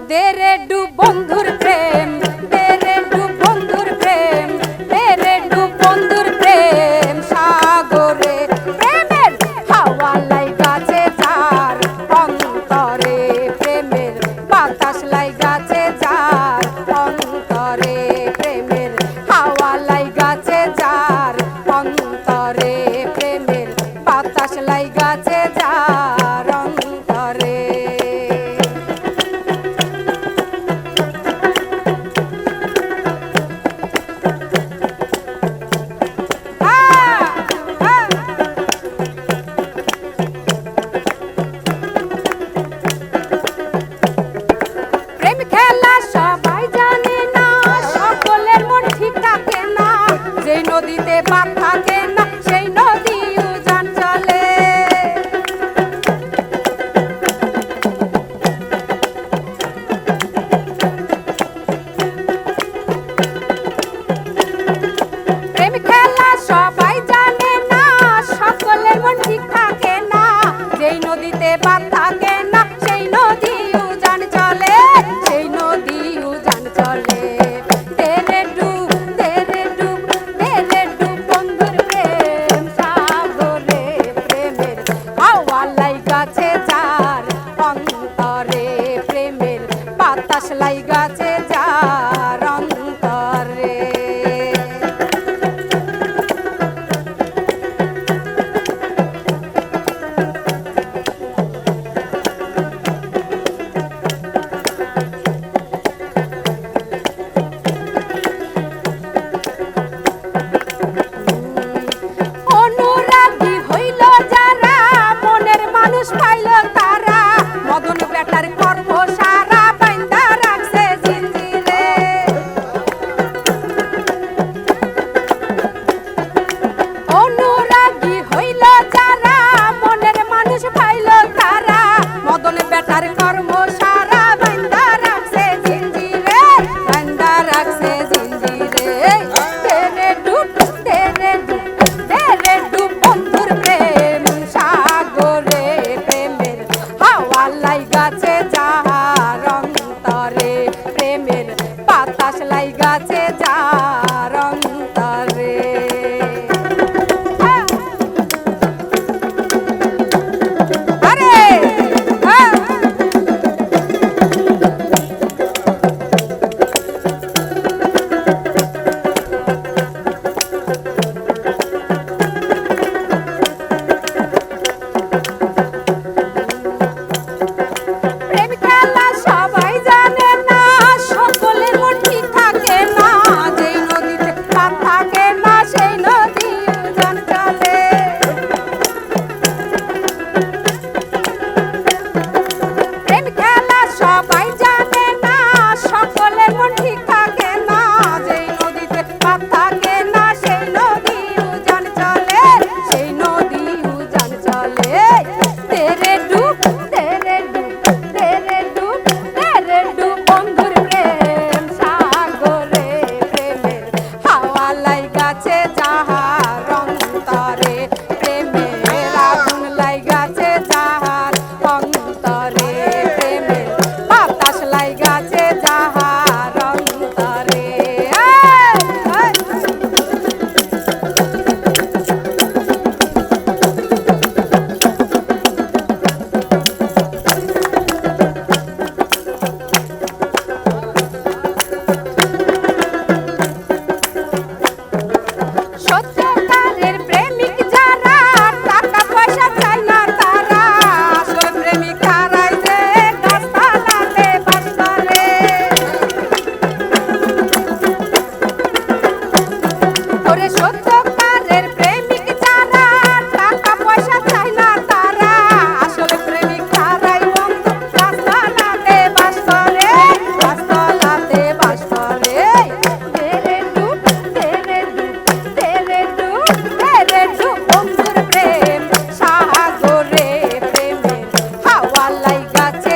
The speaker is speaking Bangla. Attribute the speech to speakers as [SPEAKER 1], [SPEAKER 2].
[SPEAKER 1] দে রে ডুব বন্ধুর প্রেম, দে রে ডুব বন্ধুর প্রেম, দে রে ডুব বন্ধুর প্রেম সাগরে। প্রেমের হাওয়া লাইগাছে যার অন্তরে, প্রেমের বাতাস লাইগাছে যার অন্তরে, প্রেমের হাওয়া লাইগাছে যার অন্তরে, প্রেমের বাতাস লাইগাছে যার অন্তরে। প্রেম খেলা সবাই জানে না, সকলের মন ঠিক থাকে না, যেই নদীতে বাঁধ থাকে না সেই নদী উজান চলে। প্রেম খেলা সবাই জানে না, সকলের মন ঠিক থাকে না, যেই নদীতে বাঁধ থাকে না সেই নদী উজান চলে, সেই নদী উজান চলে। দে রে ডুব, দে রে ডুব, দে রে ডুব বন্ধুর প্রেম সাগরে, প্রেমের হাওয়া লাইগাছে যার অন্তরে, প্রেমের বাতাস লাইগাছে যার অন্তরে। অনুরাগী হইল যারা, মনের মানুষ পাইল তারা, মদন বেটার কর্ম সারা বাইন্দা রাখছে জিঞ্জিরে। অনুরাগী হইল যারা, মনের মানুষ পাইল তারা, মদন বেটার কর্ম সারা বাইন্দা রাখছে জিঞ্জিরে, বাইন্দা রাখছে জিঞ্জিরে। দে রে ডুব, দে রে ডুব, দে রে ডুব বন্ধুর প্রেম সাগরে, প্রেমের হাওয়া লাইগাছে যার অন্তরে, প্রেমের বাতাস লাইগাছে যার অন্তরে। আরে প্রেম খেলা সবাই জানে না, সকলের মন ঠিক থাকে না, যেই নদীতে বাঁধ থাকে না সেই নদী উজান চলে। প্রেম খেলা সবাই জানে না, সকলের মন ঠিক থাকে না, যেই নদীতে বাঁধ থাকে না সেই নদী উজান চলে, সেই নদী উজান চলে। দে রে ডুব, দে রে ডুব, দে রে ডুব, দে রে ডুব বন্ধুর প্রেম সাগরে, প্রেমের হাওয়া লাইগাছে যাহার অন্তরে, প্রেমের আগুন লাইগাছে যাহার অন্তরে, প্রেমের বাতাস লাইগাছে যাহার অন্তরে। সত্যকারের প্রেমিক যারা, টাকা পয়সা চায় না তারা, আসল প্রেমিক তারাই যে গাছতলাতে বাস করে। ওরে সত্যকারের প্রেমিক যারা, টাকা পয়সা চায় না তারা, আসল প্রেমিক তারাই বন্ধু গাছতলাতে বাস করে, গাছতলাতে বাস করে। দে রে ডুব, দে রে ডুব, দে রে ডুব, দে রে ডুব বন্ধুর প্রেম সাগরে, প্রেমের হাওয়া লাইগাছে